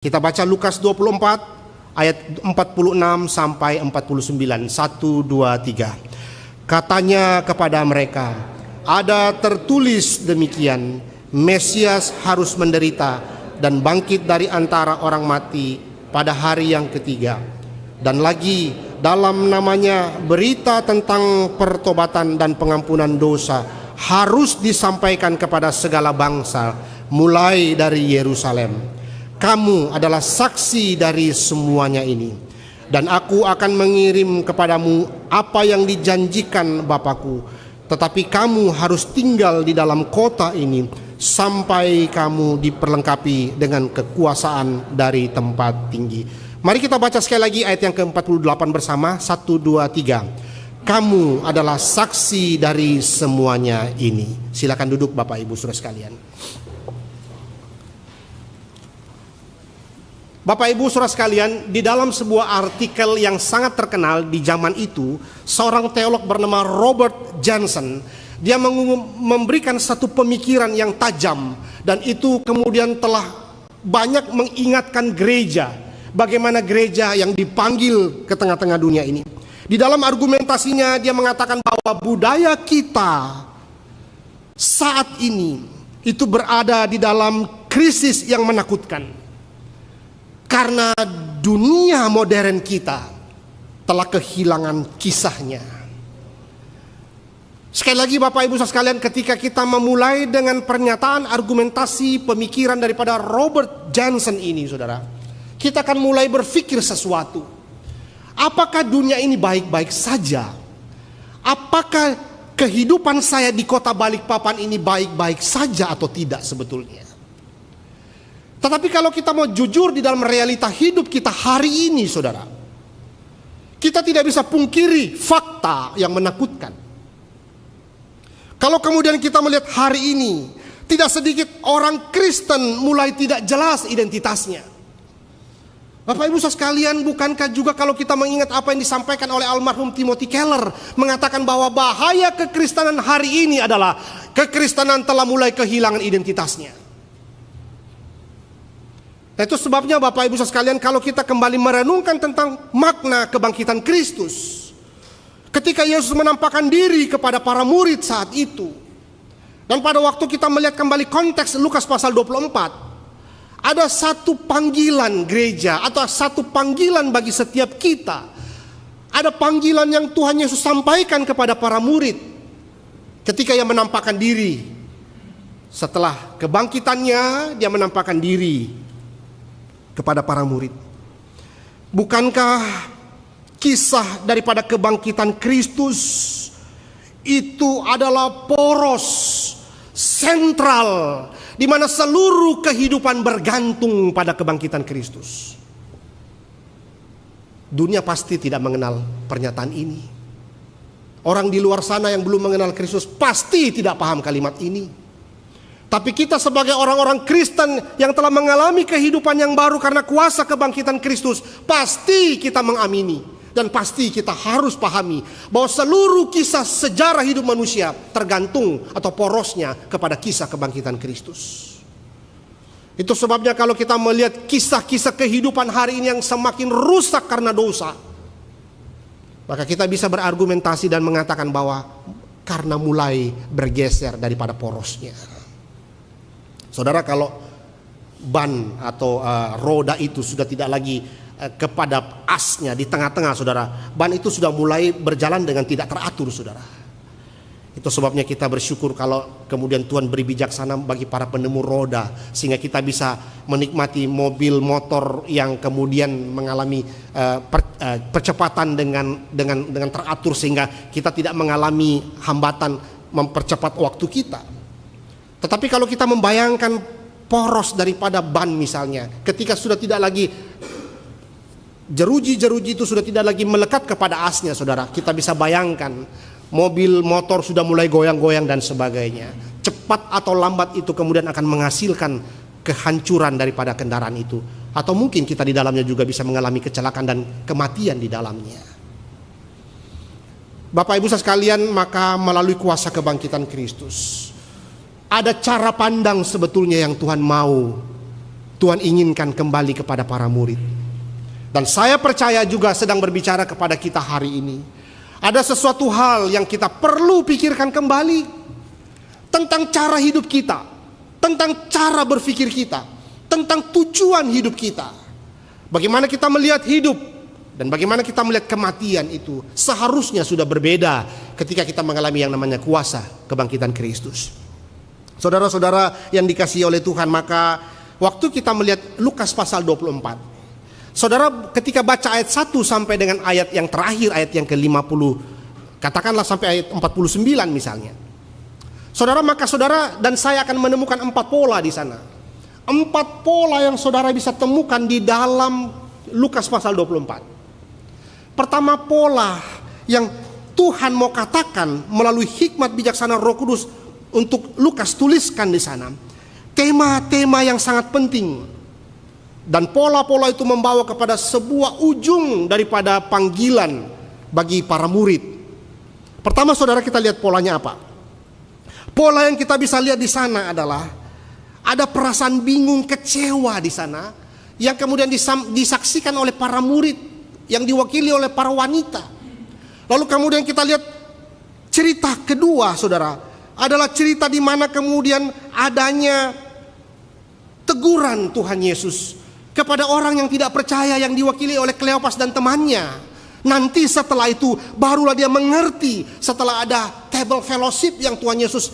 Kita baca Lukas 24 ayat 46 sampai 49. 1, 2, 3. Katanya kepada mereka, ada tertulis demikian, Mesias harus menderita dan bangkit dari antara orang mati pada hari yang ketiga. Dan lagi dalam namanya berita tentang pertobatan dan pengampunan dosa harus disampaikan kepada segala bangsa, mulai dari Yerusalem. Kamu adalah saksi dari semuanya ini. Dan aku akan mengirim kepadamu apa yang dijanjikan Bapakku. Tetapi kamu harus tinggal di dalam kota ini sampai kamu diperlengkapi dengan kekuasaan dari tempat tinggi. Mari kita baca sekali lagi ayat yang ke-48 bersama. 1, 2, 3. Kamu adalah saksi dari semuanya ini. Silakan duduk Bapak Ibu Saudara sekalian. Bapak Ibu Saudara sekalian, di dalam sebuah artikel yang sangat terkenal di zaman itu, seorang teolog bernama Robert Johnson, dia memberikan satu pemikiran yang tajam, dan itu kemudian telah banyak mengingatkan gereja, bagaimana gereja yang dipanggil ke tengah-tengah dunia ini. Di dalam argumentasinya dia mengatakan bahwa budaya kita saat ini itu berada di dalam krisis yang menakutkan. Karena dunia modern kita telah kehilangan kisahnya. Sekali lagi Bapak Ibu Saudara sekalian, ketika kita memulai dengan pernyataan argumentasi pemikiran daripada Robert Johnson ini, saudara, kita akan mulai berpikir sesuatu. Apakah dunia ini baik-baik saja? Apakah kehidupan saya di kota Balikpapan ini baik-baik saja atau tidak sebetulnya? Tetapi kalau kita mau jujur di dalam realita hidup kita hari ini, saudara, kita tidak bisa pungkiri fakta yang menakutkan. Kalau kemudian kita melihat hari ini, tidak sedikit orang Kristen mulai tidak jelas identitasnya. Bapak Ibu Saudara sekalian, bukankah juga kalau kita mengingat apa yang disampaikan oleh almarhum Timothy Keller, mengatakan bahwa bahaya kekristenan hari ini adalah kekristenan telah mulai kehilangan identitasnya. Itu sebabnya Bapak Ibu Saudara sekalian, kalau kita kembali merenungkan tentang makna kebangkitan Kristus, ketika Yesus menampakkan diri kepada para murid saat itu, dan pada waktu kita melihat kembali konteks Lukas pasal 24, ada satu panggilan gereja atau satu panggilan bagi setiap kita. Ada panggilan yang Tuhan Yesus sampaikan kepada para murid ketika ia menampakkan diri. Setelah kebangkitannya, dia menampakkan diri kepada para murid. Bukankah kisah daripada kebangkitan Kristus itu adalah poros sentral di mana seluruh kehidupan bergantung pada kebangkitan Kristus? Dunia pasti tidak mengenal pernyataan ini. Orang di luar sana yang belum mengenal Kristus pasti tidak paham kalimat ini. Tapi kita sebagai orang-orang Kristen yang telah mengalami kehidupan yang baru karena kuasa kebangkitan Kristus, pasti kita mengamini dan pasti kita harus pahami bahwa seluruh kisah sejarah hidup manusia tergantung atau porosnya kepada kisah kebangkitan Kristus. Itu sebabnya kalau kita melihat kisah-kisah kehidupan hari ini yang semakin rusak karena dosa, maka kita bisa berargumentasi dan mengatakan bahwa karena mulai bergeser daripada porosnya. Saudara, kalau ban atau roda itu sudah tidak lagi kepada asnya di tengah-tengah, saudara, ban itu sudah mulai berjalan dengan tidak teratur, saudara. Itu sebabnya kita bersyukur kalau kemudian Tuhan beri bijaksana bagi para penemu roda, sehingga kita bisa menikmati mobil motor yang kemudian mengalami percepatan dengan teratur, sehingga kita tidak mengalami hambatan mempercepat waktu kita. Tetapi kalau kita membayangkan poros daripada ban misalnya, ketika sudah tidak lagi jeruji-jeruji itu sudah tidak lagi melekat kepada asnya, saudara, kita bisa bayangkan mobil motor sudah mulai goyang-goyang dan sebagainya. Cepat atau lambat itu kemudian akan menghasilkan kehancuran daripada kendaraan itu. Atau mungkin kita di dalamnya juga bisa mengalami kecelakaan dan kematian di dalamnya. Bapak Ibu Saudara sekalian, maka melalui kuasa kebangkitan Kristus, ada cara pandang sebetulnya yang Tuhan mau Tuhan inginkan kembali kepada para murid. Dan saya percaya juga sedang berbicara kepada kita hari ini. Ada sesuatu hal yang kita perlu pikirkan kembali tentang cara hidup kita, tentang cara berpikir kita, tentang tujuan hidup kita. Bagaimana kita melihat hidup dan bagaimana kita melihat kematian itu seharusnya sudah berbeda ketika kita mengalami yang namanya kuasa kebangkitan Kristus. Saudara-saudara yang dikasihi oleh Tuhan, maka waktu kita melihat Lukas pasal 24, saudara ketika baca ayat 1 sampai dengan ayat yang terakhir, ayat yang ke-50, katakanlah sampai ayat 49 misalnya. Saudara, maka saudara dan saya akan menemukan 4 pola di sana. 4 pola yang saudara bisa temukan di dalam Lukas pasal 24. Pertama, pola yang Tuhan mau katakan melalui hikmat bijaksana Roh Kudus untuk Lukas tuliskan di sana. Tema-tema yang sangat penting. Dan pola-pola itu membawa kepada sebuah ujung daripada panggilan bagi para murid. Pertama, saudara, kita lihat polanya apa? Pola yang kita bisa lihat di sana adalah ada perasaan bingung, kecewa di sana yang kemudian disaksikan oleh para murid yang diwakili oleh para wanita. Lalu kemudian kita lihat cerita kedua, saudara, adalah cerita di mana kemudian adanya teguran Tuhan Yesus kepada orang yang tidak percaya yang diwakili oleh Kleopas dan temannya. Nanti setelah itu barulah dia mengerti setelah ada table fellowship yang Tuhan Yesus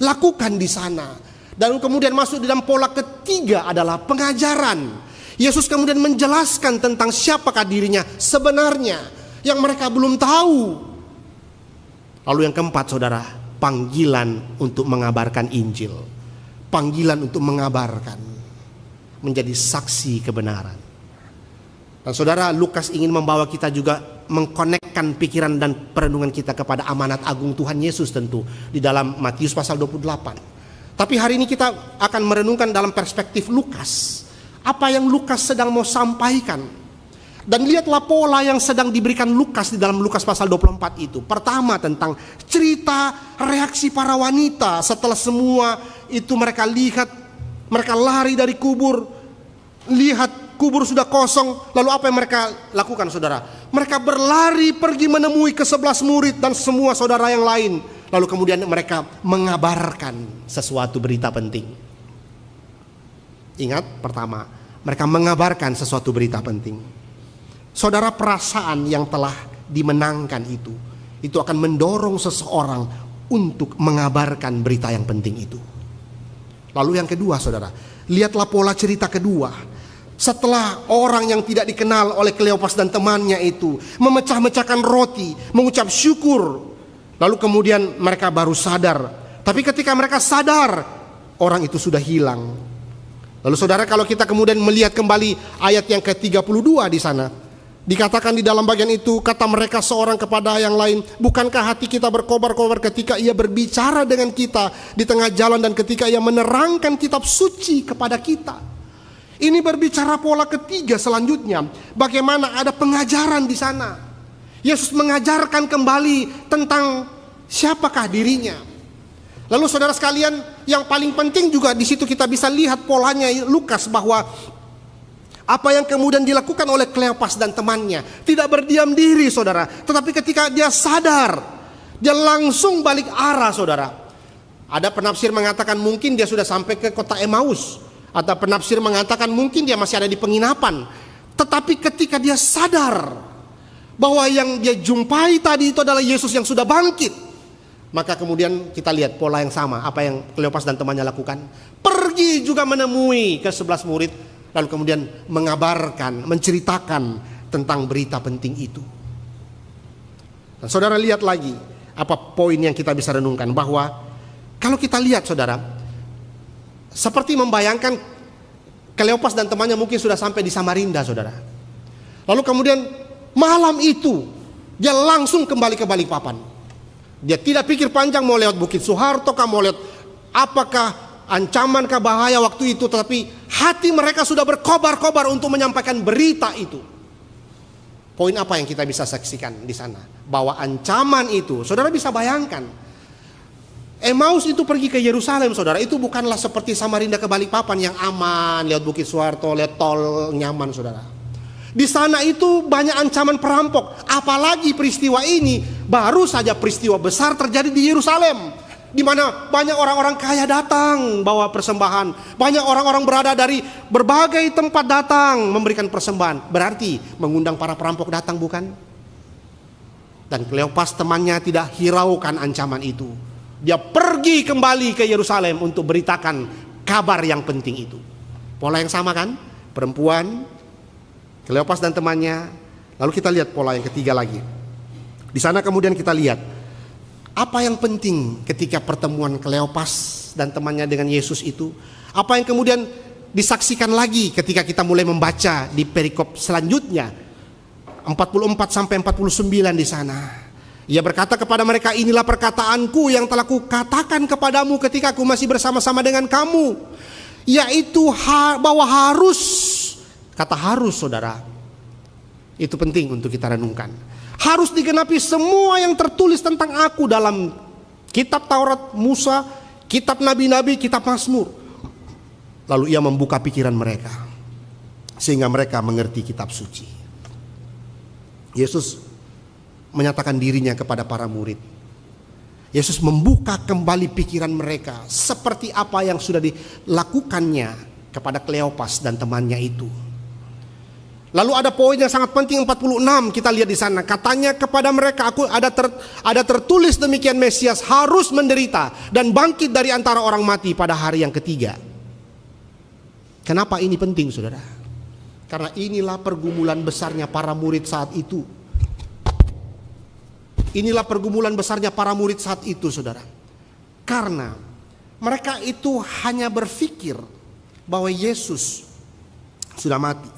lakukan di sana. Dan kemudian masuk di dalam pola ketiga adalah pengajaran. Yesus kemudian menjelaskan tentang siapakah dirinya sebenarnya yang mereka belum tahu. Lalu yang keempat, saudara, panggilan untuk mengabarkan Injil. Panggilan untuk mengabarkan, menjadi saksi kebenaran. Dan saudara, Lukas ingin membawa kita juga mengkonekkan pikiran dan perenungan kita kepada amanat agung Tuhan Yesus tentu di dalam Matius pasal 28. Tapi hari ini kita akan merenungkan dalam perspektif Lukas. Apa yang Lukas sedang mau sampaikan. Dan lihatlah pola yang sedang diberikan Lukas di dalam Lukas pasal 24 itu. Pertama, tentang cerita reaksi para wanita setelah semua itu mereka lihat, mereka lari dari kubur, lihat kubur sudah kosong. Lalu apa yang mereka lakukan, saudara? Mereka berlari pergi menemui ke-11 murid dan semua saudara yang lain. Lalu kemudian mereka mengabarkan sesuatu berita penting. Ingat, pertama, mereka mengabarkan sesuatu berita penting. Saudara, perasaan yang telah dimenangkan itu akan mendorong seseorang untuk mengabarkan berita yang penting itu. Lalu yang kedua, saudara, lihatlah pola cerita kedua. Setelah orang yang tidak dikenal oleh Kleopas dan temannya itu memecah-mecahkan roti, mengucap syukur, lalu kemudian mereka baru sadar. Tapi ketika mereka sadar, orang itu sudah hilang. Lalu saudara, kalau kita kemudian melihat kembali ayat yang ke-32 di sana, dikatakan di dalam bagian itu, kata mereka seorang kepada yang lain, bukankah hati kita berkobar-kobar ketika ia berbicara dengan kita di tengah jalan dan ketika ia menerangkan kitab suci kepada kita. Ini berbicara pola ketiga selanjutnya, bagaimana ada pengajaran di sana. Yesus mengajarkan kembali tentang siapakah dirinya. Lalu saudara sekalian, yang paling penting juga di situ kita bisa lihat polanya Lukas, bahwa apa yang kemudian dilakukan oleh Kleopas dan temannya tidak berdiam diri, saudara. Tetapi ketika dia sadar, dia langsung balik arah, saudara. Ada penafsir mengatakan mungkin dia sudah sampai ke kota Emmaus. Atau penafsir mengatakan mungkin dia masih ada di penginapan. Tetapi ketika dia sadar bahwa yang dia jumpai tadi itu adalah Yesus yang sudah bangkit, maka kemudian kita lihat pola yang sama. Apa yang Kleopas dan temannya lakukan? Pergi juga menemui ke-11 murid, lalu kemudian mengabarkan, menceritakan tentang berita penting itu. Dan saudara, lihat lagi apa poin yang kita bisa renungkan, bahwa kalau kita lihat, saudara, seperti membayangkan Kleopas dan temannya mungkin sudah sampai di Samarinda, saudara. Lalu kemudian malam itu dia langsung kembali ke Balikpapan. Dia tidak pikir panjang mau lewat Bukit Soeharto kah, mau lewat apakah ancaman kah, bahaya waktu itu. Tetapi hati mereka sudah berkobar-kobar untuk menyampaikan berita itu. Poin apa yang kita bisa saksikan di sana? Bahwa ancaman itu, saudara bisa bayangkan, Emmaus itu pergi ke Yerusalem, saudara. Itu bukanlah seperti Samarinda ke Balikpapan yang aman, lewat Bukit Suharto, lewat tol nyaman, saudara. Di sana itu banyak ancaman perampok. Apalagi peristiwa ini baru saja peristiwa besar terjadi di Yerusalem, di mana banyak orang-orang kaya datang bawa persembahan. Banyak orang-orang berada dari berbagai tempat datang memberikan persembahan. Berarti mengundang para perampok datang, bukan? Dan Kleopas temannya tidak hiraukan ancaman itu. Dia pergi kembali ke Yerusalem untuk beritakan kabar yang penting itu. Pola yang sama kan? Perempuan, Kleopas dan temannya. Lalu kita lihat pola yang ketiga lagi. Di sana kemudian kita lihat apa yang penting ketika pertemuan Kleopas dan temannya dengan Yesus itu. Apa yang kemudian disaksikan lagi ketika kita mulai membaca di perikop selanjutnya 44 sampai 49 di sana. Ia berkata kepada mereka, inilah perkataanku yang telah kukatakan kepadamu ketika aku masih bersama-sama dengan kamu, yaitu bahwa harus, kata harus, saudara, itu penting untuk kita renungkan. Harus digenapi semua yang tertulis tentang aku dalam kitab Taurat Musa, kitab Nabi-Nabi, kitab Mazmur. Lalu ia membuka pikiran mereka sehingga mereka mengerti kitab suci. Yesus menyatakan dirinya kepada para murid. Yesus membuka kembali pikiran mereka seperti apa yang sudah dilakukannya kepada Kleopas dan temannya itu. Lalu ada poin yang sangat penting 46, kita lihat di sana. Katanya kepada mereka, aku ada tertulis demikian, Mesias harus menderita dan bangkit dari antara orang mati pada hari yang ketiga. Kenapa ini penting, saudara? Karena inilah pergumulan besarnya para murid saat itu. Inilah pergumulan besarnya para murid saat itu, saudara. Karena mereka itu hanya berpikir bahwa Yesus sudah mati.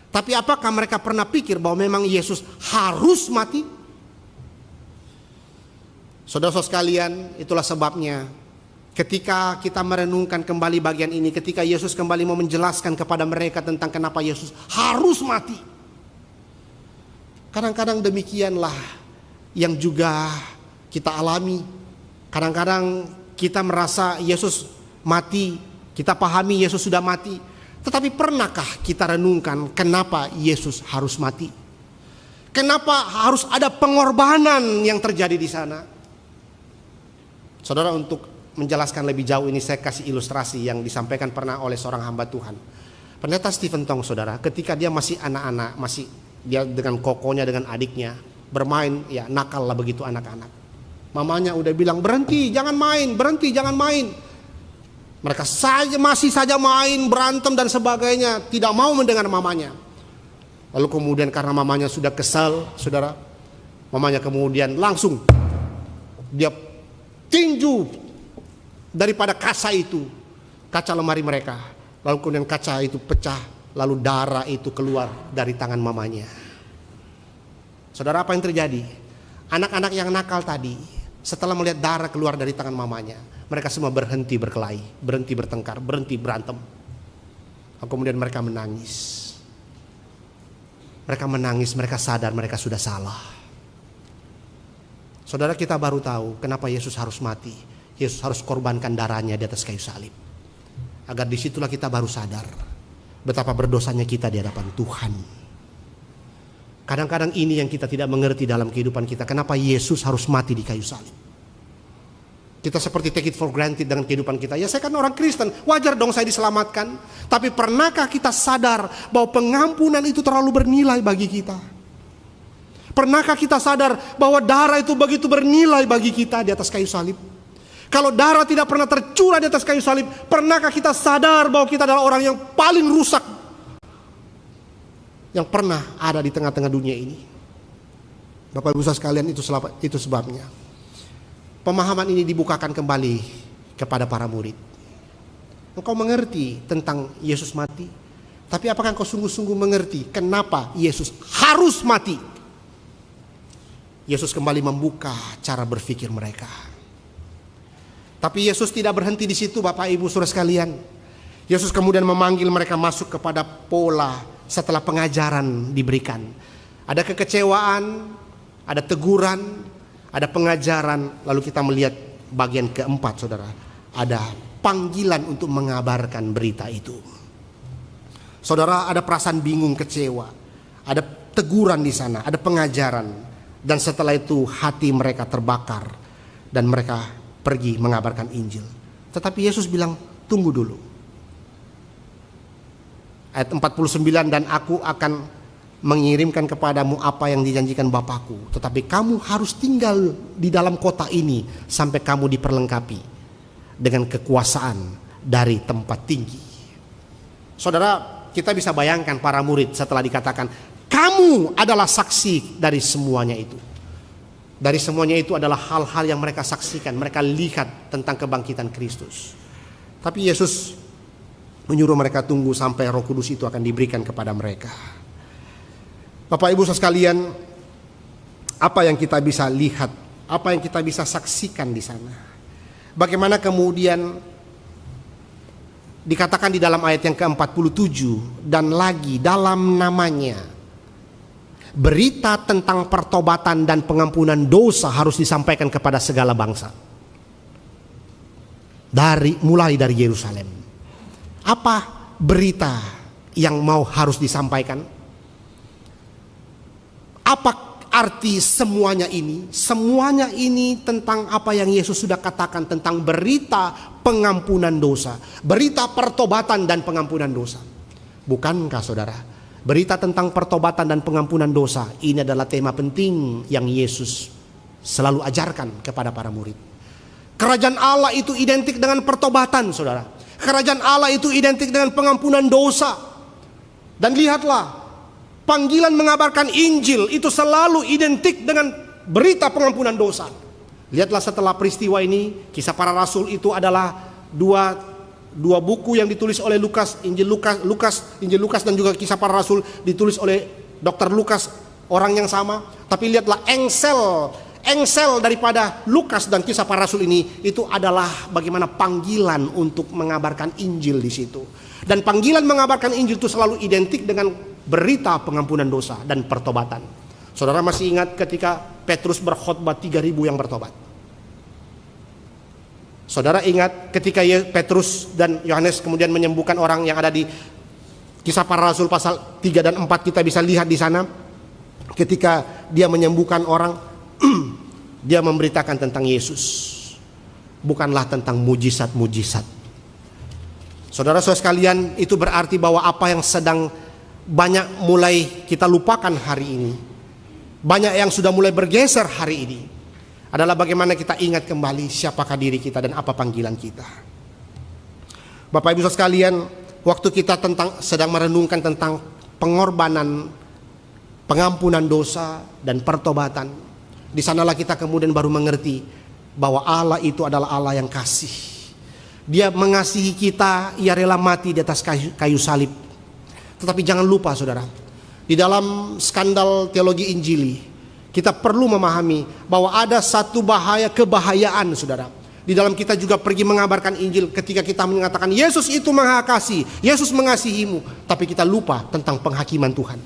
Tapi apakah mereka pernah pikir bahwa memang Yesus harus mati? Saudara-saudara sekalian, itulah sebabnya ketika kita merenungkan kembali bagian ini, ketika Yesus kembali mau menjelaskan kepada mereka tentang kenapa Yesus harus mati. Kadang-kadang demikianlah yang juga kita alami. Kadang-kadang kita merasa Yesus mati, kita pahami Yesus sudah mati. Tetapi pernahkah kita renungkan kenapa Yesus harus mati? Kenapa harus ada pengorbanan yang terjadi di sana? Saudara, untuk menjelaskan lebih jauh ini saya kasih ilustrasi yang disampaikan pernah oleh seorang hamba Tuhan. Pendeta Stephen Tong, saudara, ketika dia masih anak-anak, masih dia dengan kokonya, dengan adiknya bermain, ya nakal lah begitu anak-anak. Mamanya udah bilang berhenti, jangan main, berhenti, jangan main. Mereka masih saja main, berantem dan sebagainya, tidak mau mendengar mamanya. Lalu kemudian karena mamanya sudah kesal, saudara, mamanya kemudian langsung dia tinju daripada kaca itu, kaca lemari mereka. Lalu kemudian kaca itu pecah, lalu darah itu keluar dari tangan mamanya. Saudara, apa yang terjadi? Anak-anak yang nakal tadi, setelah melihat darah keluar dari tangan mamanya, mereka semua berhenti berkelahi, berhenti bertengkar, berhenti berantem. Kemudian mereka menangis. Mereka menangis, mereka sadar mereka sudah salah. Saudara, kita baru tahu kenapa Yesus harus mati. Yesus harus korbankan darahnya di atas kayu salib. Agar disitulah kita baru sadar betapa berdosanya kita di hadapan Tuhan. Kadang-kadang ini yang kita tidak mengerti dalam kehidupan kita. Kenapa Yesus harus mati di kayu salib? Kita seperti take it for granted dengan kehidupan kita. Ya, saya kan orang Kristen, wajar dong saya diselamatkan. Tapi pernahkah kita sadar bahwa pengampunan itu terlalu bernilai bagi kita? Pernahkah kita sadar bahwa darah itu begitu bernilai bagi kita di atas kayu salib? Kalau darah tidak pernah tercurah di atas kayu salib, pernahkah kita sadar bahwa kita adalah orang yang paling rusak yang pernah ada di tengah-tengah dunia ini? Bapak Ibu sekalian, itu sebabnya pemahaman ini dibukakan kembali kepada para murid. Engkau mengerti tentang Yesus mati, tapi apakah engkau sungguh-sungguh mengerti kenapa Yesus harus mati? Yesus kembali membuka cara berpikir mereka. Tapi Yesus tidak berhenti di situ, Bapak Ibu Saudara sekalian. Yesus kemudian memanggil mereka masuk kepada pola setelah pengajaran diberikan. Ada kekecewaan, ada teguran, ada pengajaran, lalu kita melihat bagian keempat, saudara, ada panggilan untuk mengabarkan berita itu. Saudara, ada perasaan bingung, kecewa, ada teguran di sana, ada pengajaran, dan setelah itu hati mereka terbakar dan mereka pergi mengabarkan Injil. Tetapi Yesus bilang, tunggu dulu. Ayat 49, dan aku akan mengirimkan kepadamu apa yang dijanjikan Bapakku, tetapi kamu harus tinggal di dalam kota ini sampai kamu diperlengkapi dengan kekuasaan dari tempat tinggi. Saudara, kita bisa bayangkan para murid setelah dikatakan, kamu adalah saksi dari semuanya itu. Dari semuanya itu adalah hal-hal yang mereka saksikan, mereka lihat tentang kebangkitan Kristus. Tapi Yesus menyuruh mereka tunggu sampai Roh Kudus itu akan diberikan kepada mereka. Bapak Ibu sekalian, apa yang kita bisa lihat, apa yang kita bisa saksikan di sana? Bagaimana kemudian dikatakan di dalam ayat yang ke-47, dan lagi dalam namanya berita tentang pertobatan dan pengampunan dosa harus disampaikan kepada segala bangsa. Mulai dari Yerusalem. Apa berita yang harus disampaikan? Apa arti semuanya ini? Semuanya ini tentang apa yang Yesus sudah katakan tentang berita pengampunan dosa, berita pertobatan dan pengampunan dosa. Bukankah saudara, berita tentang pertobatan dan pengampunan dosa ini adalah tema penting yang Yesus selalu ajarkan kepada para murid. Kerajaan Allah itu identik dengan pertobatan, saudara. Kerajaan Allah itu identik dengan pengampunan dosa. Dan lihatlah, panggilan mengabarkan Injil itu selalu identik dengan berita pengampunan dosa. Lihatlah setelah peristiwa ini, Kisah Para Rasul itu adalah dua buku yang ditulis oleh Lukas, Injil Lukas dan juga Kisah Para Rasul ditulis oleh Dr. Lukas, orang yang sama. Tapi lihatlah engsel daripada Lukas dan Kisah Para Rasul ini itu adalah bagaimana panggilan untuk mengabarkan Injil di situ. Dan panggilan mengabarkan Injil itu selalu identik dengan berita pengampunan dosa dan pertobatan. Saudara masih ingat ketika Petrus berkhotbah 3.000 yang bertobat? Saudara ingat ketika Petrus dan Yohanes kemudian menyembuhkan orang yang ada di Kisah Para Rasul pasal 3 dan 4, kita bisa lihat di sana ketika dia menyembuhkan orang, dia memberitakan tentang Yesus, bukanlah tentang mujizat-mujizat. Saudara-saudara sekalian, itu berarti bahwa apa yang sedang banyak mulai kita lupakan hari ini, banyak yang sudah mulai bergeser hari ini, adalah bagaimana kita ingat kembali siapakah diri kita dan apa panggilan kita. Bapak Ibu sekalian, waktu kita sedang merenungkan tentang pengorbanan, pengampunan dosa dan pertobatan, di sanalah kita kemudian baru mengerti bahwa Allah itu adalah Allah yang kasih. Dia mengasihi kita, ia rela mati di atas kayu salib. Tetapi jangan lupa saudara, di dalam skandal teologi Injili, kita perlu memahami bahwa ada satu kebahayaan saudara. Di dalam kita juga pergi mengabarkan Injil ketika kita mengatakan Yesus itu Maha Kasih, Yesus mengasihimu, tapi kita lupa tentang penghakiman Tuhan.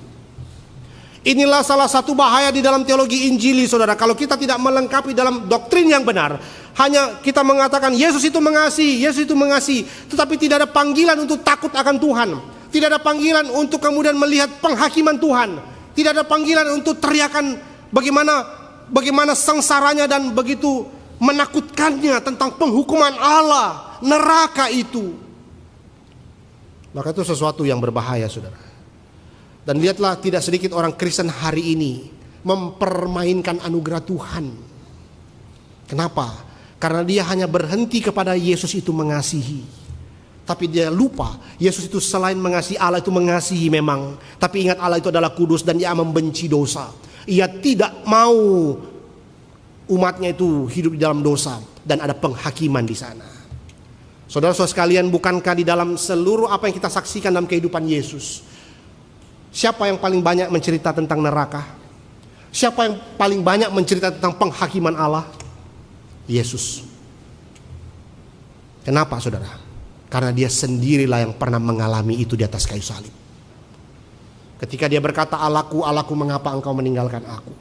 Inilah salah satu bahaya di dalam teologi Injili saudara. Kalau kita tidak melengkapi dalam doktrin yang benar, hanya kita mengatakan Yesus itu mengasihi, Yesus itu mengasihi, tetapi tidak ada panggilan untuk takut akan Tuhan. Tidak ada panggilan untuk kemudian melihat penghakiman Tuhan. Tidak ada panggilan untuk teriakan bagaimana sengsaranya dan begitu menakutkannya tentang penghukuman Allah, neraka itu. Maka itu sesuatu yang berbahaya saudara. Dan lihatlah, tidak sedikit orang Kristen hari ini mempermainkan anugerah Tuhan. Kenapa? Karena dia hanya berhenti kepada Yesus itu mengasihi. Tapi dia lupa, Yesus itu selain mengasihi, Allah itu mengasihi memang. Tapi ingat, Allah itu adalah kudus dan dia membenci dosa. Ia tidak mau umatnya itu hidup di dalam dosa. Dan ada penghakiman di sana. Saudara-saudara sekalian, bukankah di dalam seluruh apa yang kita saksikan dalam kehidupan Yesus, siapa yang paling banyak mencerita tentang neraka? Siapa yang paling banyak mencerita tentang penghakiman Allah? Yesus. Kenapa saudara? Karena dia sendirilah yang pernah mengalami itu di atas kayu salib. Ketika dia berkata, Allahku, Allahku, mengapa engkau meninggalkan aku?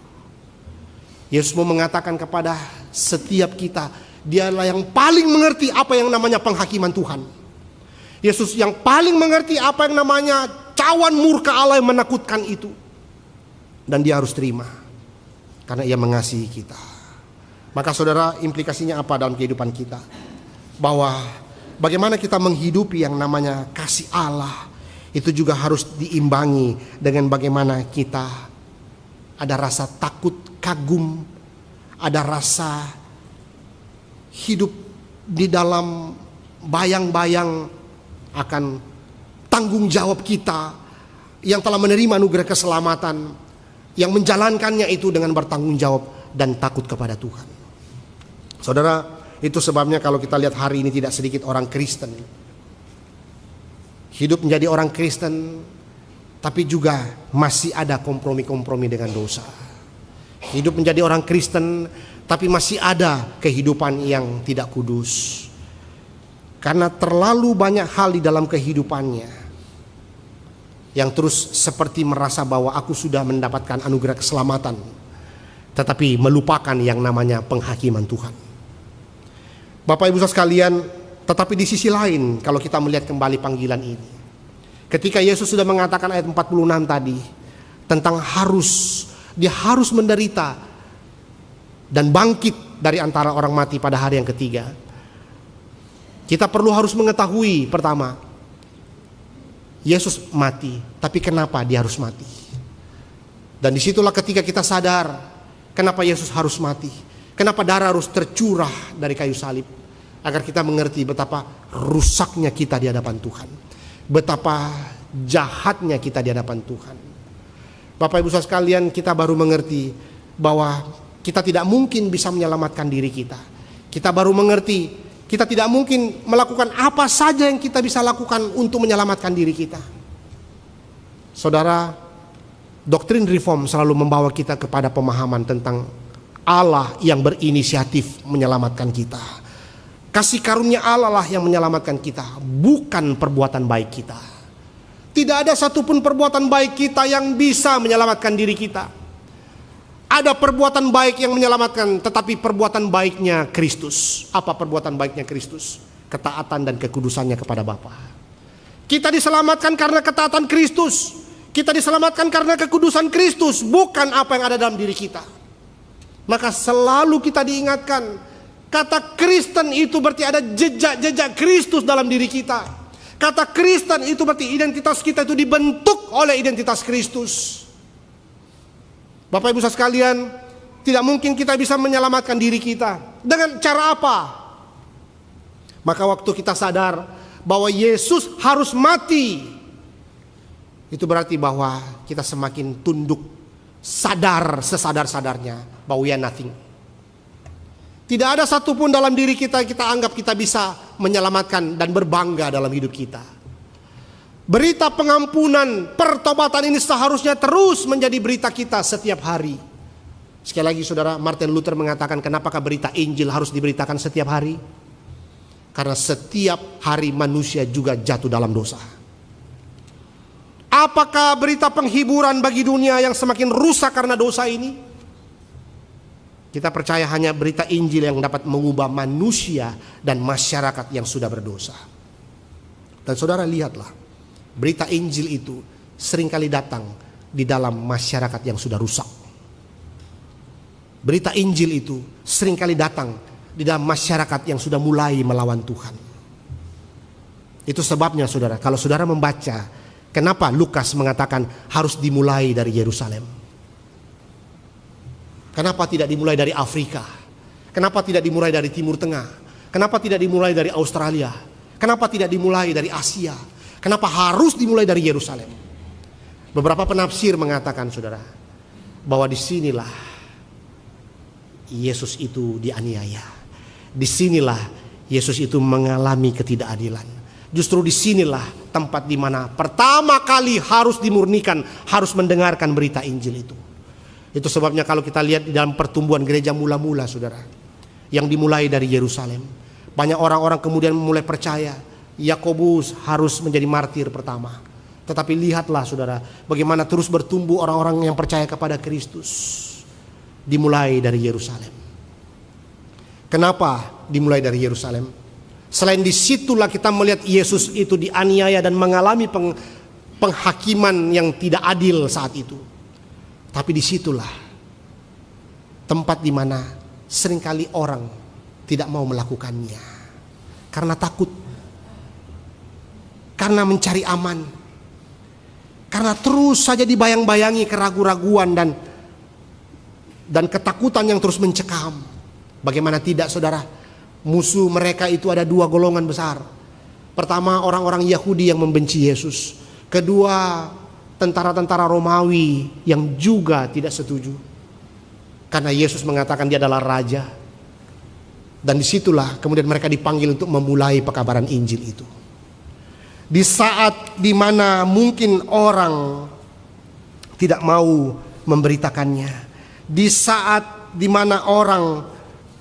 Yesus mau mengatakan kepada setiap kita, Dialah yang paling mengerti apa yang namanya penghakiman Tuhan. Yesus yang paling mengerti apa yang namanya cawan murka Allah yang menakutkan itu. Dan dia harus terima, karena ia mengasihi kita. Maka saudara, implikasinya apa dalam kehidupan kita? Bahwa bagaimana kita menghidupi yang namanya kasih Allah, itu juga harus diimbangi dengan bagaimana kita ada rasa takut, kagum, ada rasa hidup di dalam bayang-bayang akan tanggung jawab kita yang telah menerima anugerah keselamatan, yang menjalankannya itu dengan bertanggung jawab dan takut kepada Tuhan. Saudara, itu sebabnya kalau kita lihat hari ini tidak sedikit orang Kristen hidup menjadi orang Kristen, tapi juga masih ada kompromi-kompromi dengan dosa. Hidup menjadi orang Kristen, tapi masih ada kehidupan yang tidak kudus. Karena terlalu banyak hal di dalam kehidupannya yang terus seperti merasa bahwa aku sudah mendapatkan anugerah keselamatan, tetapi melupakan yang namanya penghakiman Tuhan. Bapak Ibu saudara sekalian, tetapi di sisi lain kalau kita melihat kembali panggilan ini, ketika Yesus sudah mengatakan ayat 46 tadi tentang dia harus menderita dan bangkit dari antara orang mati pada hari yang ketiga, kita perlu harus mengetahui pertama, Yesus mati, tapi kenapa dia harus mati? Dan disitulah ketika kita sadar kenapa Yesus harus mati, kenapa darah harus tercurah dari kayu salib, agar kita mengerti betapa rusaknya kita di hadapan Tuhan, betapa jahatnya kita di hadapan Tuhan. Bapak Ibu saudara sekalian, kita baru mengerti bahwa kita tidak mungkin bisa menyelamatkan diri kita. Kita baru mengerti kita tidak mungkin melakukan apa saja yang kita bisa lakukan untuk menyelamatkan diri kita. Saudara, doktrin reform selalu membawa kita kepada pemahaman tentang Allah yang berinisiatif menyelamatkan kita. Kasih karunia Allah lah yang menyelamatkan kita, bukan perbuatan baik kita. Tidak ada satupun perbuatan baik kita yang bisa menyelamatkan diri kita. Ada perbuatan baik yang menyelamatkan, tetapi perbuatan baiknya Kristus. Apa perbuatan baiknya Kristus? Ketaatan dan kekudusannya kepada Bapa. Kita diselamatkan karena ketaatan Kristus. Kita diselamatkan karena kekudusan Kristus, bukan apa yang ada dalam diri kita. Maka selalu kita diingatkan, kata Kristen itu berarti ada jejak-jejak Kristus dalam diri kita. Kata Kristen itu berarti identitas kita itu dibentuk oleh identitas Kristus. Bapak Ibu saudara sekalian, tidak mungkin kita bisa menyelamatkan diri kita. Dengan cara apa? Maka waktu kita sadar bahwa Yesus harus mati, itu berarti bahwa kita semakin tunduk, sadar sesadar-sadarnya bahwa we are nothing. Tidak ada satupun dalam diri kita anggap kita bisa menyelamatkan dan berbangga dalam hidup kita. Berita pengampunan, pertobatan ini seharusnya terus menjadi berita kita setiap hari. Sekali lagi saudara, Martin Luther mengatakan kenapakah berita Injil harus diberitakan setiap hari? Karena setiap hari manusia juga jatuh dalam dosa. Apakah berita penghiburan bagi dunia yang semakin rusak karena dosa ini? Kita percaya hanya berita Injil yang dapat mengubah manusia dan masyarakat yang sudah berdosa. Dan saudara lihatlah, berita Injil itu seringkali datang di dalam masyarakat yang sudah rusak. Berita Injil itu seringkali datang di dalam masyarakat yang sudah mulai melawan Tuhan. Itu sebabnya saudara, kalau saudara membaca, kenapa Lukas mengatakan harus dimulai dari Yerusalem? Kenapa tidak dimulai dari Afrika? Kenapa tidak dimulai dari Timur Tengah? Kenapa tidak dimulai dari Australia? Kenapa tidak dimulai dari Asia? Kenapa harus dimulai dari Yerusalem? Beberapa penafsir mengatakan saudara, bahwa disinilah Yesus itu dianiaya. Disinilah Yesus itu mengalami ketidakadilan. Justru disinilah tempat di mana pertama kali harus dimurnikan, harus mendengarkan berita Injil itu. Itu sebabnya kalau kita lihat di dalam pertumbuhan gereja mula-mula saudara, yang dimulai dari Yerusalem, banyak orang-orang kemudian mulai percaya. Yakobus harus menjadi martir pertama. Tetapi lihatlah saudara, bagaimana terus bertumbuh orang-orang yang percaya kepada Kristus. Dimulai dari Yerusalem. Kenapa dimulai dari Yerusalem? Selain disitulah kita melihat Yesus itu dianiaya dan mengalami penghakiman yang tidak adil saat itu. Tapi disitulah tempat di mana seringkali orang tidak mau melakukannya. Karena takut. Karena mencari aman. Karena terus saja dibayang-bayangi keraguan-raguan dan ketakutan yang terus mencekam. Bagaimana tidak, saudara? Musuh mereka itu ada dua golongan besar. Pertama, orang-orang Yahudi yang membenci Yesus. Kedua, tentara-tentara Romawi yang juga tidak setuju. Karena Yesus mengatakan dia adalah raja. Dan disitulah kemudian mereka dipanggil untuk memulai pekabaran Injil itu. Di saat dimana mungkin orang tidak mau memberitakannya, di saat dimana orang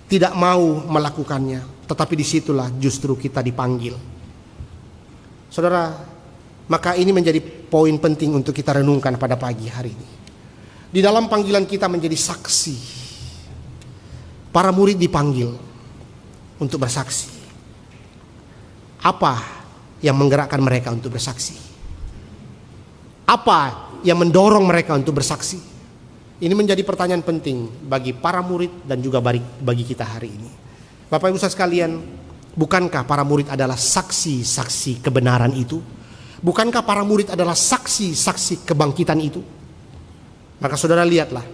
tidak mau melakukannya, tetapi disitulah justru kita dipanggil. Saudara, maka ini menjadi poin penting untuk kita renungkan pada pagi hari ini. Di dalam panggilan kita menjadi saksi, para murid dipanggil untuk bersaksi. Apa yang menggerakkan mereka untuk bersaksi? Apa yang mendorong mereka untuk bersaksi? Ini menjadi pertanyaan penting bagi para murid dan juga bagi kita hari ini. Bapak Ibu sekalian, bukankah para murid adalah saksi-saksi kebenaran itu? Bukankah para murid adalah saksi-saksi kebangkitan itu? Maka saudara lihatlah,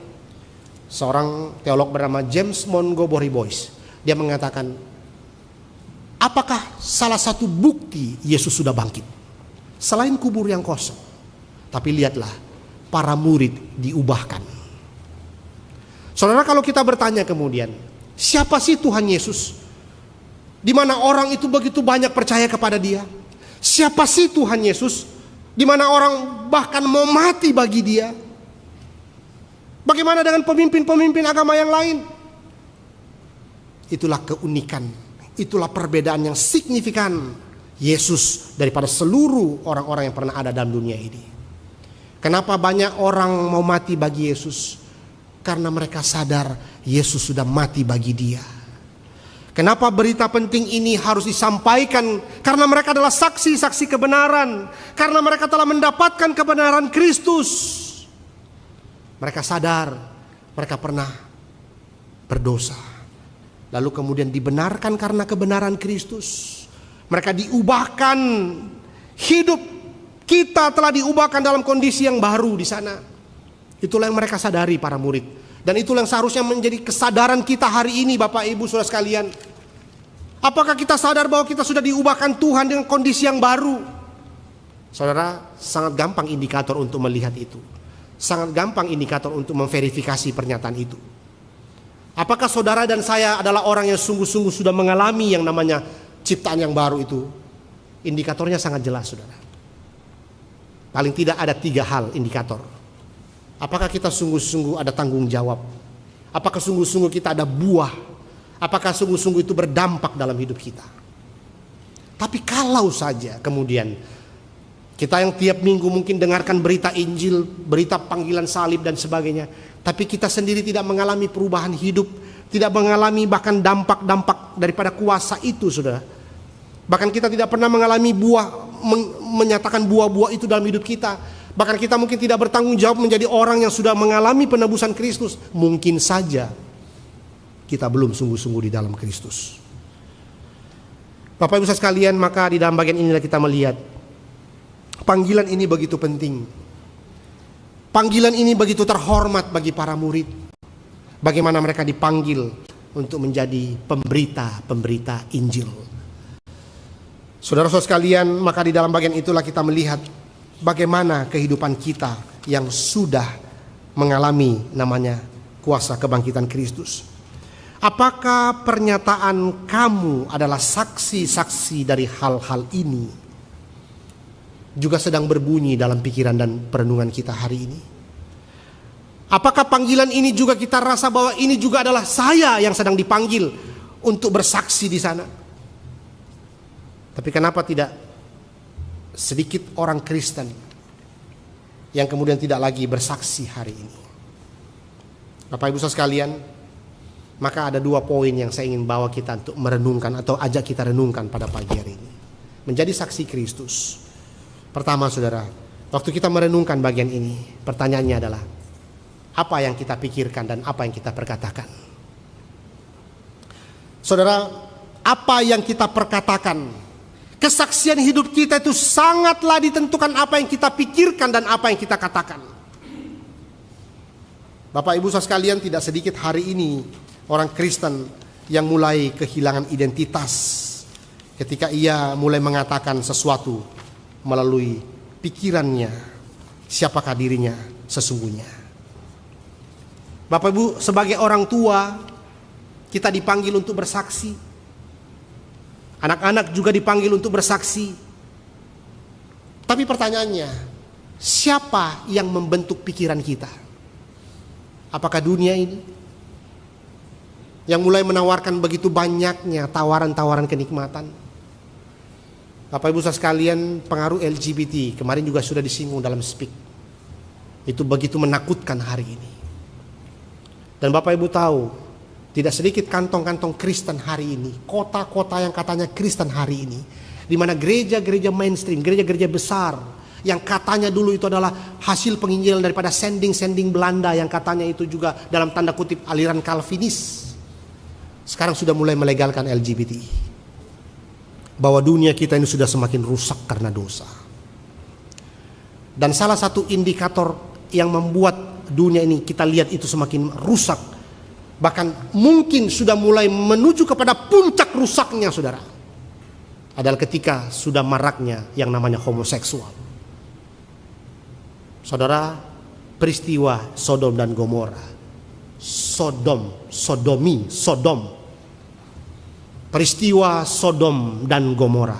seorang teolog bernama James Montgomery Boyce, dia mengatakan, apakah salah satu bukti Yesus sudah bangkit selain kubur yang kosong? Tapi lihatlah, para murid diubahkan. Saudara, kalau kita bertanya kemudian, siapa sih Tuhan Yesus? Di mana orang itu begitu banyak percaya kepada dia? Siapa sih Tuhan Yesus? Di mana orang bahkan mau mati bagi dia? Bagaimana dengan pemimpin-pemimpin agama yang lain? Itulah keunikan, itulah perbedaan yang signifikan Yesus daripada seluruh orang-orang yang pernah ada dalam dunia ini. Kenapa banyak orang mau mati bagi Yesus? Karena mereka sadar Yesus sudah mati bagi dia. Kenapa berita penting ini harus disampaikan? Karena mereka adalah saksi-saksi kebenaran. Karena mereka telah mendapatkan kebenaran Kristus. Mereka sadar mereka pernah berdosa, lalu kemudian dibenarkan karena kebenaran Kristus. Mereka diubahkan. Hidup kita telah diubahkan dalam kondisi yang baru di sana. Itulah yang mereka sadari para murid. Dan itulah yang seharusnya menjadi kesadaran kita hari ini, Bapak Ibu Saudara sekalian. Apakah kita sadar bahwa kita sudah diubahkan Tuhan dengan kondisi yang baru? Saudara, sangat gampang indikator untuk melihat itu. Sangat gampang indikator untuk memverifikasi pernyataan itu. Apakah saudara dan saya adalah orang yang sungguh-sungguh sudah mengalami yang namanya ciptaan yang baru itu? Indikatornya sangat jelas, saudara. Paling tidak ada 3 hal indikator. Apakah kita sungguh-sungguh ada tanggung jawab? Apakah sungguh-sungguh kita ada buah? Apakah sungguh-sungguh itu berdampak dalam hidup kita? Tapi kalau saja kemudian kita yang tiap minggu mungkin dengarkan berita Injil, berita panggilan salib dan sebagainya, tapi kita sendiri tidak mengalami perubahan hidup, tidak mengalami bahkan dampak-dampak daripada kuasa itu, saudara. Bahkan kita tidak pernah mengalami menyatakan buah-buah itu dalam hidup kita. Bahkan kita mungkin tidak bertanggung jawab menjadi orang yang sudah mengalami penebusan Kristus. Mungkin saja kita belum sungguh-sungguh di dalam Kristus. Bapak Ibu sekalian, maka di dalam bagian inilah kita melihat panggilan ini begitu penting. Panggilan ini begitu terhormat bagi para murid. Bagaimana mereka dipanggil untuk menjadi pemberita Injil. Saudara-saudara sekalian, maka di dalam bagian itulah kita melihat bagaimana kehidupan kita yang sudah mengalami namanya kuasa kebangkitan Kristus. Apakah pernyataan kamu adalah saksi-saksi dari hal-hal ini juga sedang berbunyi dalam pikiran dan perenungan kita hari ini? Apakah panggilan ini juga kita rasa bahwa ini juga adalah saya yang sedang dipanggil untuk bersaksi di sana? Tapi kenapa tidak sedikit orang Kristen yang kemudian tidak lagi bersaksi hari ini? Bapak Ibu sekalian, Maka ada 2 poin yang saya ingin bawa kita untuk merenungkan atau ajak kita renungkan pada pagi hari ini. Menjadi saksi Kristus. Pertama saudara, waktu kita merenungkan bagian ini, pertanyaannya adalah apa yang kita pikirkan dan apa yang kita perkatakan. Saudara, apa yang kita perkatakan, kesaksian hidup kita itu sangatlah ditentukan apa yang kita pikirkan dan apa yang kita katakan. Bapak Ibu saudara sekalian, tidak sedikit hari ini orang Kristen yang mulai kehilangan identitas ketika ia mulai mengatakan sesuatu melalui pikirannya, siapakah dirinya sesungguhnya. Bapak Ibu, sebagai orang tua kita dipanggil untuk bersaksi. Anak-anak juga dipanggil untuk bersaksi. Tapi pertanyaannya, siapa yang membentuk pikiran kita? Apakah dunia ini yang mulai menawarkan begitu banyaknya tawaran-tawaran kenikmatan? Bapak Ibu saudara sekalian, pengaruh LGBT kemarin juga sudah disinggung dalam Speak. Itu begitu menakutkan hari ini. Dan Bapak Ibu tahu, tidak sedikit kantong-kantong Kristen hari ini, kota-kota yang katanya Kristen hari ini, di mana gereja-gereja mainstream, gereja-gereja besar yang katanya dulu itu adalah hasil penginjilan daripada sending-sending Belanda yang katanya itu juga dalam tanda kutip aliran Calvinis, sekarang sudah mulai melegalkan LGBT. Bahwa dunia kita ini sudah semakin rusak karena dosa. Dan salah satu indikator yang membuat dunia ini kita lihat itu semakin rusak, bahkan mungkin sudah mulai menuju kepada puncak rusaknya saudara, adalah ketika sudah maraknya yang namanya homoseksual. Saudara, peristiwa Sodom dan Gomora, Sodom, peristiwa Sodom dan Gomora,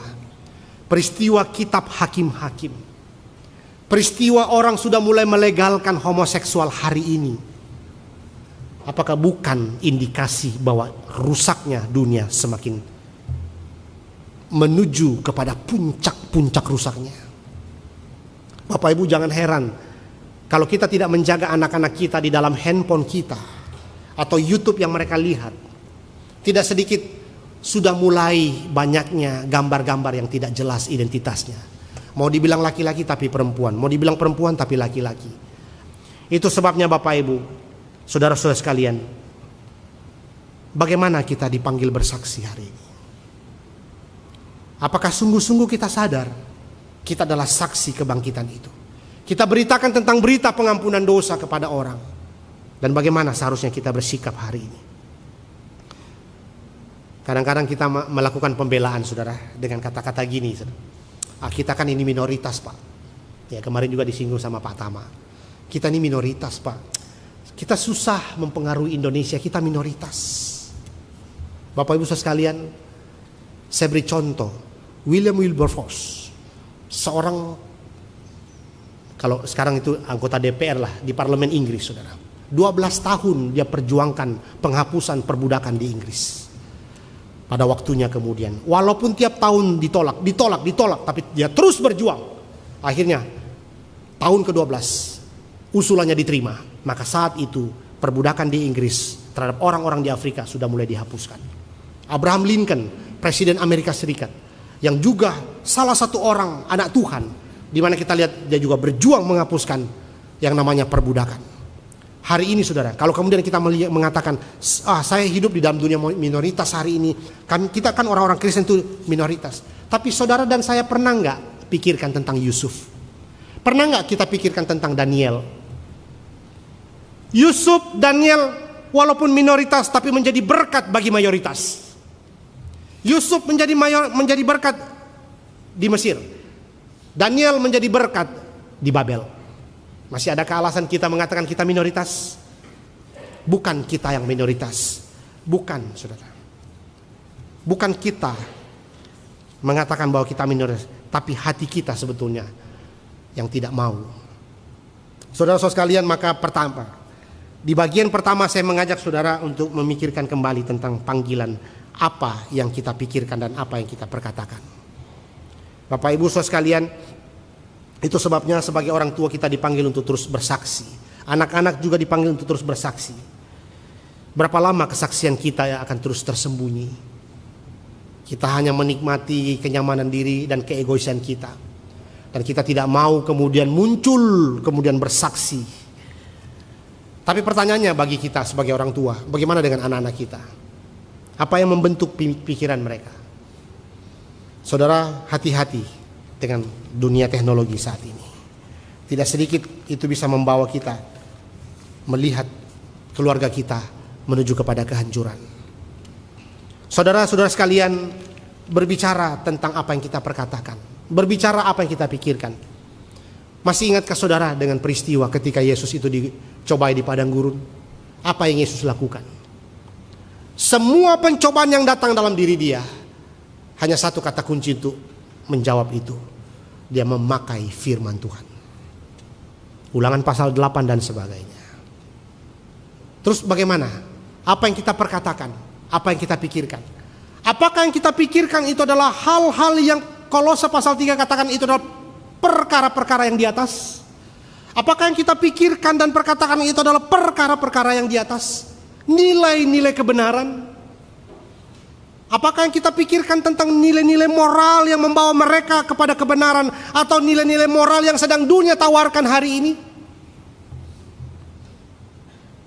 peristiwa kitab hakim-hakim, peristiwa orang sudah mulai melegalkan homoseksual hari ini. Apakah bukan indikasi bahwa rusaknya dunia semakin menuju kepada puncak-puncak rusaknya? Bapak Ibu jangan heran kalau kita tidak menjaga anak-anak kita di dalam handphone kita atau YouTube yang mereka lihat. Tidak sedikit sudah mulai banyaknya gambar-gambar yang tidak jelas identitasnya. Mau dibilang laki-laki tapi perempuan, mau dibilang perempuan tapi laki-laki. Itu sebabnya Bapak Ibu, saudara-saudara sekalian, bagaimana kita dipanggil bersaksi hari ini? Apakah sungguh-sungguh kita sadar kita adalah saksi kebangkitan itu? Kita beritakan tentang berita pengampunan dosa kepada orang. Dan bagaimana seharusnya kita bersikap hari ini? Kadang-kadang kita melakukan pembelaan saudara dengan kata-kata gini, kita kan ini minoritas Pak. Ya kemarin juga disinggung sama Pak Tama. Kita ini minoritas Pak. Kita susah mempengaruhi Indonesia, kita minoritas. Bapak Ibu saudara sekalian, saya beri contoh. William Wilberforce, seorang, kalau sekarang itu anggota DPR lah di parlemen Inggris saudara. 12 tahun dia perjuangkan penghapusan perbudakan di Inggris. Pada waktunya kemudian, walaupun tiap tahun ditolak, tapi dia terus berjuang. Akhirnya tahun ke-12 usulannya diterima. Maka saat itu perbudakan di Inggris terhadap orang-orang di Afrika sudah mulai dihapuskan. Abraham Lincoln, Presiden Amerika Serikat, yang juga salah satu orang anak Tuhan, di mana kita lihat dia juga berjuang menghapuskan yang namanya perbudakan. Hari ini saudara, kalau kemudian kita mengatakan, saya hidup di dalam dunia minoritas hari ini, kita kan orang-orang Kristen itu minoritas. Tapi saudara dan saya pernah nggak pikirkan tentang Yusuf? Pernah nggak kita pikirkan tentang Daniel? Yusuf, Daniel, walaupun minoritas tapi menjadi berkat bagi mayoritas. Yusuf menjadi berkat di Mesir. Daniel menjadi berkat di Babel. Masih adakah alasan kita mengatakan kita minoritas? Bukan kita yang minoritas. Bukan saudara. Bukan kita mengatakan bahwa kita minoritas, tapi hati kita sebetulnya yang tidak mau. Saudara-saudara sekalian, maka pertama, di bagian pertama saya mengajak saudara untuk memikirkan kembali tentang panggilan apa yang kita pikirkan dan apa yang kita perkatakan. Bapak Ibu saudara sekalian, itu sebabnya sebagai orang tua kita dipanggil untuk terus bersaksi. Anak-anak juga dipanggil untuk terus bersaksi. Berapa lama kesaksian kita yang akan terus tersembunyi? Kita hanya menikmati kenyamanan diri dan keegoisan kita. Dan kita tidak mau kemudian muncul, kemudian bersaksi. Tapi pertanyaannya bagi kita sebagai orang tua, bagaimana dengan anak-anak kita? Apa yang membentuk pikiran mereka? Saudara, hati-hati dengan dunia teknologi saat ini. Tidak sedikit itu bisa membawa kita melihat keluarga kita menuju kepada kehancuran. Saudara-saudara sekalian, berbicara tentang apa yang kita perkatakan, berbicara apa yang kita pikirkan. Masih ingatkah saudara dengan peristiwa ketika Yesus itu dicobai di padang gurun? Apa yang Yesus lakukan? Semua pencobaan yang datang dalam diri dia, hanya satu kata kunci untuk menjawab itu. Dia memakai firman Tuhan. Ulangan pasal 8 dan sebagainya. Terus bagaimana? Apa yang kita perkatakan? Apa yang kita pikirkan? Apakah yang kita pikirkan itu adalah hal-hal yang Kolose pasal 3 katakan itu adalah perkara-perkara yang di atas? Apakah yang kita pikirkan dan perkatakan itu adalah perkara-perkara yang di atas? Nilai-nilai kebenaran? Apakah yang kita pikirkan tentang nilai-nilai moral yang membawa mereka kepada kebenaran, atau nilai-nilai moral yang sedang dunia tawarkan hari ini?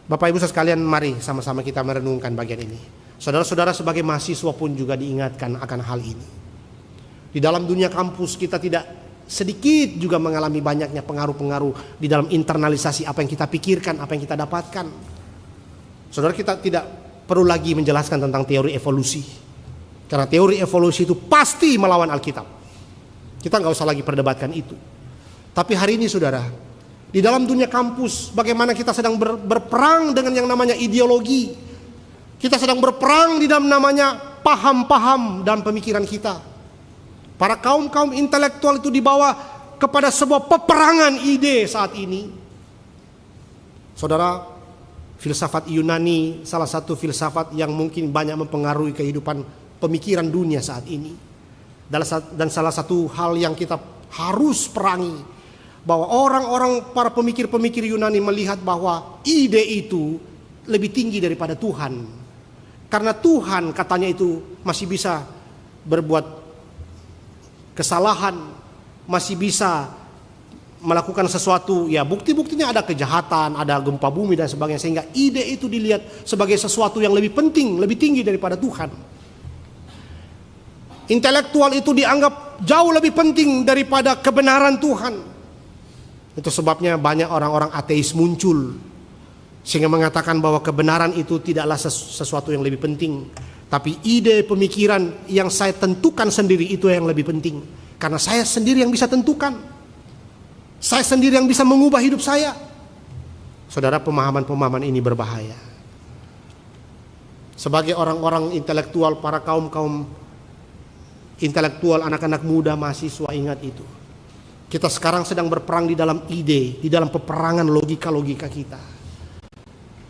Bapak Ibu sekalian, mari sama-sama kita merenungkan bagian ini. Saudara-saudara sebagai mahasiswa pun juga diingatkan akan hal ini. Di dalam dunia kampus kita tidak sedikit juga mengalami banyaknya pengaruh-pengaruh di dalam internalisasi apa yang kita pikirkan, apa yang kita dapatkan. Saudara, kita tidak perlu lagi menjelaskan tentang teori evolusi. Karena teori evolusi itu pasti melawan Alkitab. Kita nggak usah lagi perdebatkan itu. Tapi hari ini saudara, di dalam dunia kampus, bagaimana kita sedang berperang dengan yang namanya ideologi. Kita sedang berperang di dalam namanya paham-paham dalam pemikiran kita. Para kaum-kaum intelektual itu dibawa kepada sebuah peperangan ide saat ini. Saudara, filsafat Yunani salah satu filsafat yang mungkin banyak mempengaruhi kehidupan pemikiran dunia saat ini. Dan salah satu hal yang kita harus perangi, bahwa orang-orang para pemikir-pemikir Yunani melihat bahwa ide itu lebih tinggi daripada Tuhan. Karena Tuhan katanya itu masih bisa berbuat kesalahan, masih bisa melakukan sesuatu, ya bukti-buktinya ada kejahatan, ada gempa bumi dan sebagainya, sehingga ide itu dilihat sebagai sesuatu yang lebih penting, lebih tinggi daripada Tuhan. Intelektual itu dianggap jauh lebih penting daripada kebenaran Tuhan. Itu sebabnya banyak orang-orang ateis muncul, sehingga mengatakan bahwa kebenaran itu tidaklah sesuatu yang lebih penting, tapi ide pemikiran yang saya tentukan sendiri itu yang lebih penting. Karena saya sendiri yang bisa tentukan, saya sendiri yang bisa mengubah hidup saya. Saudara, pemahaman-pemahaman ini berbahaya. Sebagai orang-orang intelektual, para kaum-kaum intelektual, anak-anak muda, mahasiswa, ingat itu. Kita sekarang sedang berperang di dalam ide, di dalam peperangan logika-logika kita.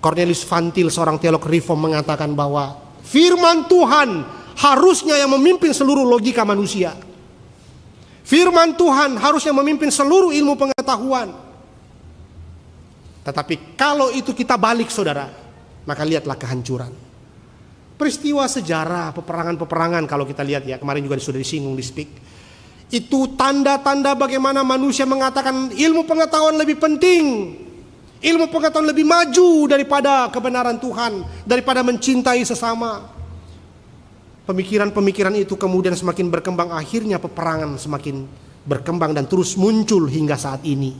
Cornelius Van Til, seorang teolog reform, mengatakan bahwa firman Tuhan harusnya yang memimpin seluruh logika manusia. Firman Tuhan harusnya memimpin seluruh ilmu pengetahuan. Tetapi kalau itu kita balik saudara, maka lihatlah kehancuran. Peristiwa sejarah, peperangan-peperangan kalau kita lihat ya, kemarin juga sudah disinggung di Speak. Itu tanda-tanda bagaimana manusia mengatakan ilmu pengetahuan lebih penting. Ilmu pengetahuan lebih maju daripada kebenaran Tuhan, daripada mencintai sesama. Pemikiran-pemikiran itu kemudian semakin berkembang, akhirnya peperangan semakin berkembang dan terus muncul hingga saat ini.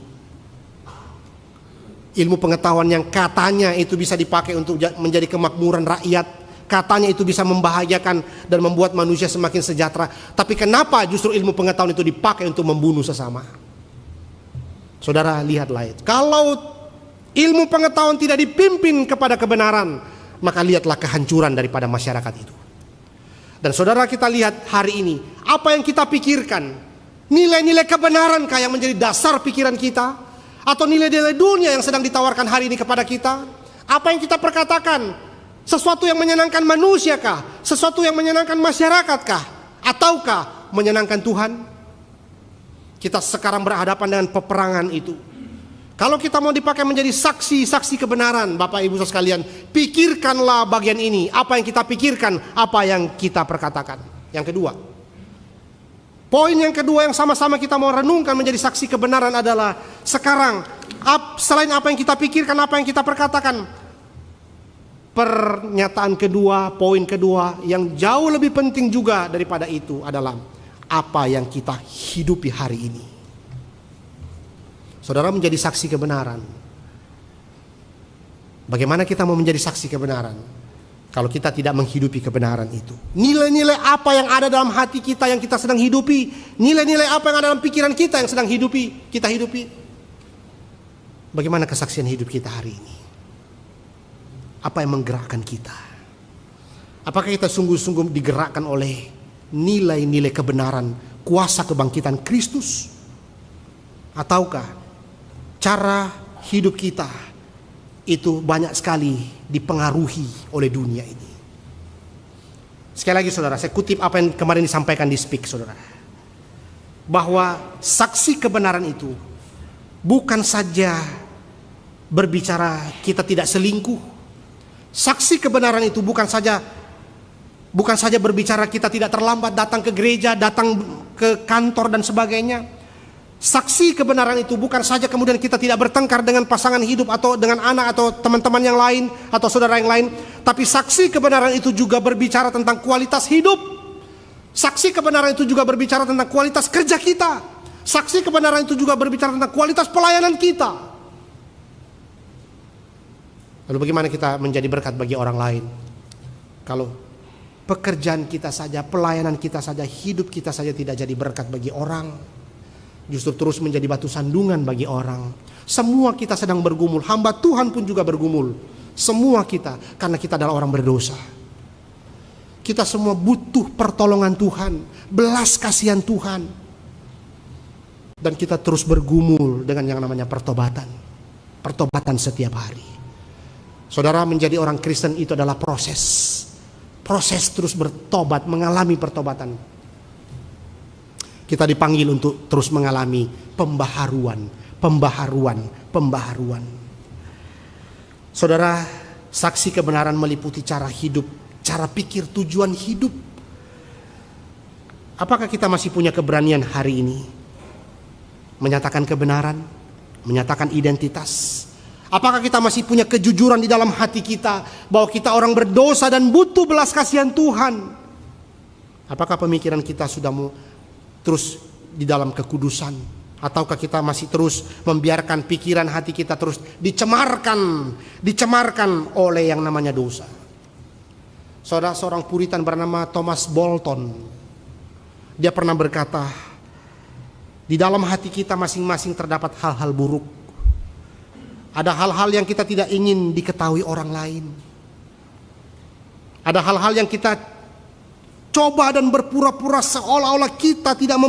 Ilmu pengetahuan yang katanya itu bisa dipakai untuk menjadi kemakmuran rakyat, katanya itu bisa membahayakan dan membuat manusia semakin sejahtera. Tapi kenapa justru ilmu pengetahuan itu dipakai untuk membunuh sesama? Saudara, lihatlah itu. Kalau ilmu pengetahuan tidak dipimpin kepada kebenaran, maka lihatlah kehancuran daripada masyarakat itu. Dan saudara, kita lihat hari ini, apa yang kita pikirkan, nilai-nilai kebenarankah yang menjadi dasar pikiran kita, atau nilai-nilai dunia yang sedang ditawarkan hari ini kepada kita? Apa yang kita perkatakan, sesuatu yang menyenangkan manusia kah, sesuatu yang menyenangkan masyarakat kah, ataukah menyenangkan Tuhan? Kita sekarang berhadapan dengan peperangan itu. Kalau kita mau dipakai menjadi saksi kebenaran, Bapak Ibu sekalian, pikirkanlah bagian ini. Apa yang kita pikirkan, apa yang kita perkatakan. Yang kedua, poin yang kedua yang sama-sama kita mau renungkan menjadi saksi kebenaran adalah sekarang, selain apa yang kita pikirkan, apa yang kita perkatakan, pernyataan kedua, poin kedua yang jauh lebih penting juga daripada itu adalah apa yang kita hidupi hari ini. Saudara, menjadi saksi kebenaran. Bagaimana kita mau menjadi saksi kebenaran kalau kita tidak menghidupi kebenaran itu? Nilai-nilai apa yang ada dalam hati kita yang kita sedang hidupi? Nilai-nilai apa yang ada dalam pikiran kita yang sedang kita hidupi? Bagaimana kesaksian hidup kita hari ini? Apa yang menggerakkan kita? Apakah kita sungguh-sungguh digerakkan oleh nilai-nilai kebenaran, kuasa kebangkitan Kristus? Ataukah cara hidup kita itu banyak sekali dipengaruhi oleh dunia ini? Sekali lagi saudara, saya kutip apa yang kemarin disampaikan di Speak, saudara. Bahwa saksi kebenaran itu bukan saja berbicara kita tidak selingkuh. Saksi kebenaran itu bukan saja berbicara kita tidak terlambat datang ke gereja, datang ke kantor dan sebagainya. Saksi kebenaran itu bukan saja kemudian kita tidak bertengkar dengan pasangan hidup atau dengan anak atau teman-teman yang lain atau saudara yang lain, tapi saksi kebenaran itu juga berbicara tentang kualitas hidup. Saksi kebenaran itu juga berbicara tentang kualitas kerja kita. Saksi kebenaran itu juga berbicara tentang kualitas pelayanan kita. Lalu bagaimana kita menjadi berkat bagi orang lain kalau pekerjaan kita saja, pelayanan kita saja, hidup kita saja tidak jadi berkat bagi orang, justru terus menjadi batu sandungan bagi orang. Semua kita sedang bergumul, hamba Tuhan pun juga bergumul. Semua kita, karena kita adalah orang berdosa. Kita semua butuh pertolongan Tuhan, belas kasihan Tuhan. Dan kita terus bergumul dengan yang namanya pertobatan. Pertobatan setiap hari. Saudara, menjadi orang Kristen itu adalah proses. Proses terus bertobat, mengalami pertobatan. Kita dipanggil untuk terus mengalami pembaharuan. Saudara, saksi kebenaran meliputi cara hidup, cara pikir, tujuan hidup. Apakah kita masih punya keberanian hari ini menyatakan kebenaran, menyatakan identitas? Apakah kita masih punya kejujuran di dalam hati kita bahwa kita orang berdosa dan butuh belas kasihan Tuhan? Apakah pemikiran kita sudah terus di dalam kekudusan, ataukah kita masih terus membiarkan pikiran hati kita terus dicemarkan oleh yang namanya dosa? Saudara, seorang Puritan bernama Thomas Bolton, dia pernah berkata, di dalam hati kita masing-masing terdapat hal-hal buruk. Ada hal-hal yang kita tidak ingin diketahui orang lain. Ada hal-hal yang kita coba dan berpura-pura seolah-olah kita tidak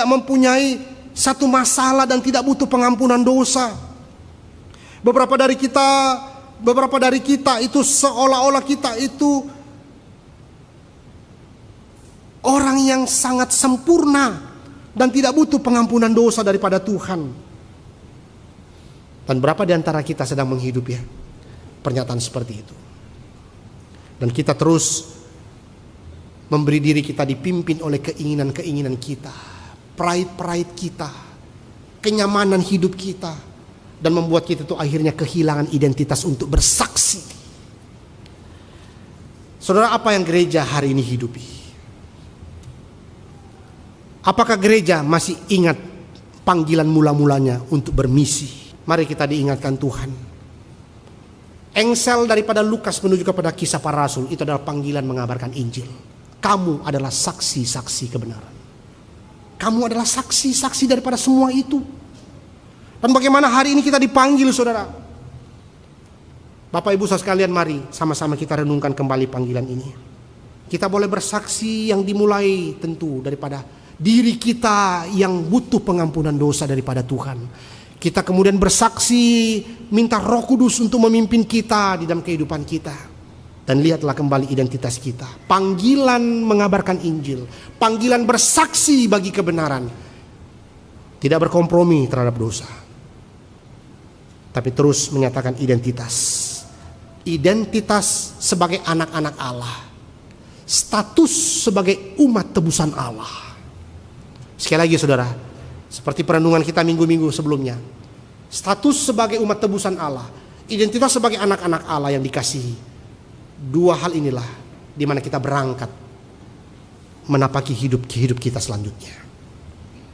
mempunyai satu masalah dan tidak butuh pengampunan dosa. Beberapa dari kita itu seolah-olah kita itu orang yang sangat sempurna dan tidak butuh pengampunan dosa daripada Tuhan. Dan berapa di antara kita sedang menghidupi pernyataan seperti itu? Dan kita terus memberi diri kita dipimpin oleh keinginan-keinginan kita, pride kita, kenyamanan hidup kita, dan membuat kita itu akhirnya kehilangan identitas untuk bersaksi. Saudara, apa yang gereja hari ini hidupi? Apakah gereja masih ingat panggilan mula-mulanya untuk bermisi? Mari kita diingatkan Tuhan. Engsel daripada Lukas menuju kepada Kisah Para Rasul itu adalah panggilan mengabarkan Injil. Kamu adalah saksi-saksi kebenaran. Kamu adalah saksi-saksi daripada semua itu. Dan bagaimana hari ini kita dipanggil, saudara? Bapak Ibu sekalian, mari sama-sama kita renungkan kembali panggilan ini. Kita boleh bersaksi yang dimulai tentu daripada diri kita yang butuh pengampunan dosa daripada Tuhan. Kita kemudian bersaksi, minta Roh Kudus untuk memimpin kita di dalam kehidupan kita. Dan lihatlah kembali identitas kita. Panggilan mengabarkan Injil, panggilan bersaksi bagi kebenaran, tidak berkompromi terhadap dosa. tapi terus menyatakan identitas. Identitas sebagai anak-anak Allah. Status sebagai umat tebusan Allah. Sekali lagi saudara, seperti perenungan kita minggu-minggu sebelumnya. Status sebagai umat tebusan Allah, identitas sebagai anak-anak Allah yang dikasihi. Dua hal inilah di mana kita berangkat menapaki hidup kita selanjutnya.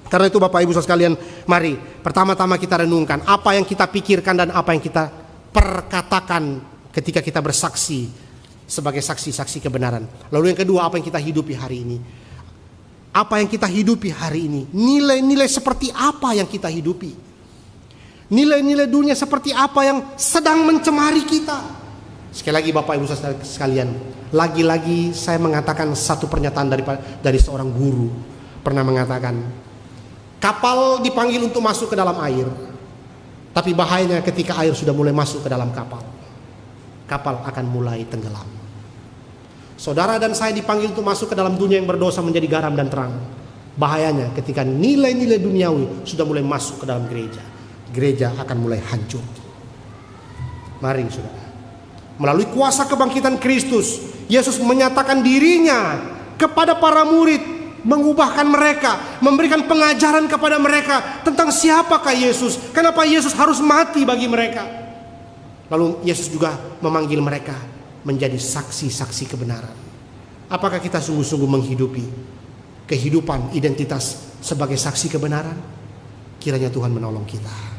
Karena itu Bapak Ibu Saudara sekalian, mari pertama-tama kita renungkan apa yang kita pikirkan dan apa yang kita perkatakan ketika kita bersaksi sebagai saksi-saksi kebenaran. Lalu yang kedua, apa yang kita hidupi hari ini? Apa yang kita hidupi hari ini? Nilai-nilai seperti apa yang kita hidupi? Nilai-nilai dunia seperti apa yang sedang mencemari kita? Sekali lagi Bapak Ibu Saudara sekalian, lagi-lagi saya mengatakan satu pernyataan dari seorang guru pernah mengatakan, kapal dipanggil untuk masuk ke dalam air, tapi bahayanya ketika air sudah mulai masuk ke dalam kapal, kapal akan mulai tenggelam. Saudara dan saya dipanggil untuk masuk ke dalam dunia yang berdosa menjadi garam dan terang. Bahayanya ketika nilai-nilai duniawi sudah mulai masuk ke dalam gereja, gereja akan mulai hancur. Mari saudara, melalui kuasa kebangkitan Kristus, Yesus menyatakan dirinya kepada para murid, mengubahkan mereka, memberikan pengajaran kepada mereka tentang siapakah Yesus, kenapa Yesus harus mati bagi mereka. Lalu Yesus juga memanggil mereka menjadi saksi-saksi kebenaran. Apakah kita sungguh-sungguh menghidupi kehidupan identitas sebagai saksi kebenaran? Kiranya Tuhan menolong kita.